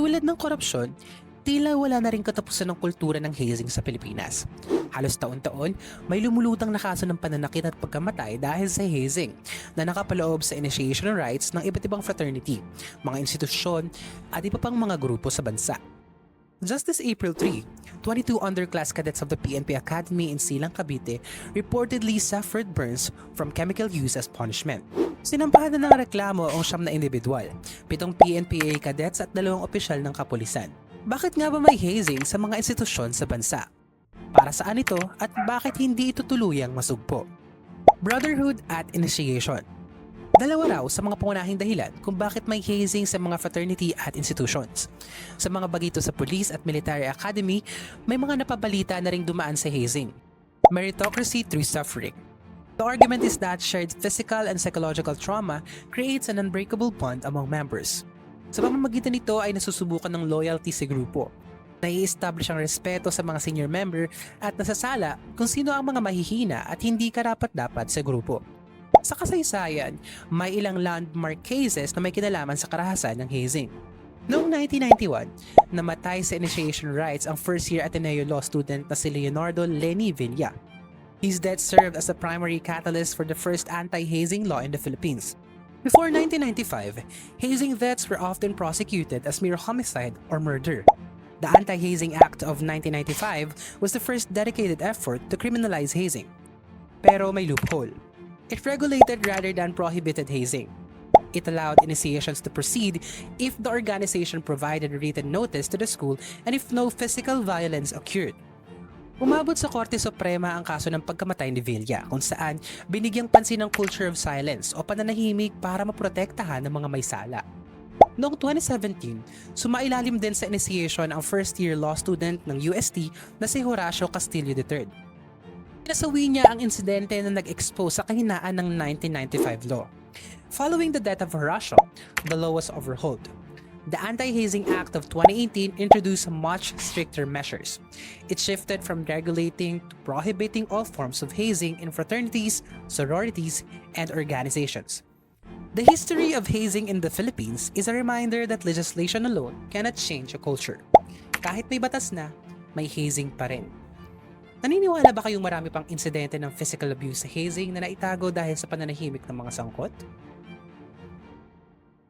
Tulad ng korupsyon, tila wala na rin katapusan ng kultura ng hazing sa Pilipinas. Halos taon-taon, may lumulutang na kaso ng pananakit at pagkamatay dahil sa hazing na nakapaloob sa initiation rights ng iba't ibang fraternity, mga institusyon at iba pang mga grupo sa bansa. Just this April 3, 22 underclass cadets of the PNP Academy in Silang, Cavite reportedly suffered burns from chemical use as punishment. Sinampahan na ng reklamo ang 9 na individual, 7 PNPA cadets at 2 opisyal ng kapulisan. Bakit nga ba may hazing sa mga institusyon sa bansa? Para saan ito at bakit hindi ito tuluyang masugpo? Brotherhood at initiation. Dalawa raw sa mga pangunahing dahilan kung bakit may hazing sa mga fraternity at institutions. Sa mga bagito sa police at military academy, may mga napabalita na ring dumaan sa hazing. Meritocracy through suffering. The argument is that shared physical and psychological trauma creates an unbreakable bond among members. Sa pamamagitan nito ay nasusubukan ng loyalty sa grupo. Nai-establish ang respeto sa mga senior member at nasasala kung sino ang mga mahihina at hindi karapat-dapat sa grupo. Sa kasaysayan, may ilang landmark cases na may kinalaman sa karahasan ng hazing. Noong 1991, namatay sa initiation rights ang first-year Ateneo Law student na si Leonardo Lenny Villa. His death served as the primary catalyst for the first anti-hazing law in the Philippines. Before 1995, hazing deaths were often prosecuted as mere homicide or murder. The Anti-Hazing Act of 1995 was the first dedicated effort to criminalize hazing. Pero may loophole. It regulated rather than prohibited hazing. It allowed initiations to proceed if the organization provided written notice to the school and if no physical violence occurred. Umabot sa Korte Suprema ang kaso ng pagkamatay ni Villa kung saan binigyang pansin ng culture of silence o pananahimik para maprotektahan ng mga may sala. Noong 2017, sumailalim din sa initiation ang first-year law student ng UST na si Horacio Castillo III. Nasawi niya ang insidente na nag-expose sa kahinaan ng 1995 law. Following the death of Horacio, the law was overhauled. The Anti-Hazing Act of 2018 introduced much stricter measures. It shifted from regulating to prohibiting all forms of hazing in fraternities, sororities, and organizations. The history of hazing in the Philippines is a reminder that legislation alone cannot change a culture. Kahit may batas na, may hazing pa rin. Naniniwala ba kayong marami pang insidente ng physical abuse sa hazing na naitago dahil sa pananahimik ng mga sangkot?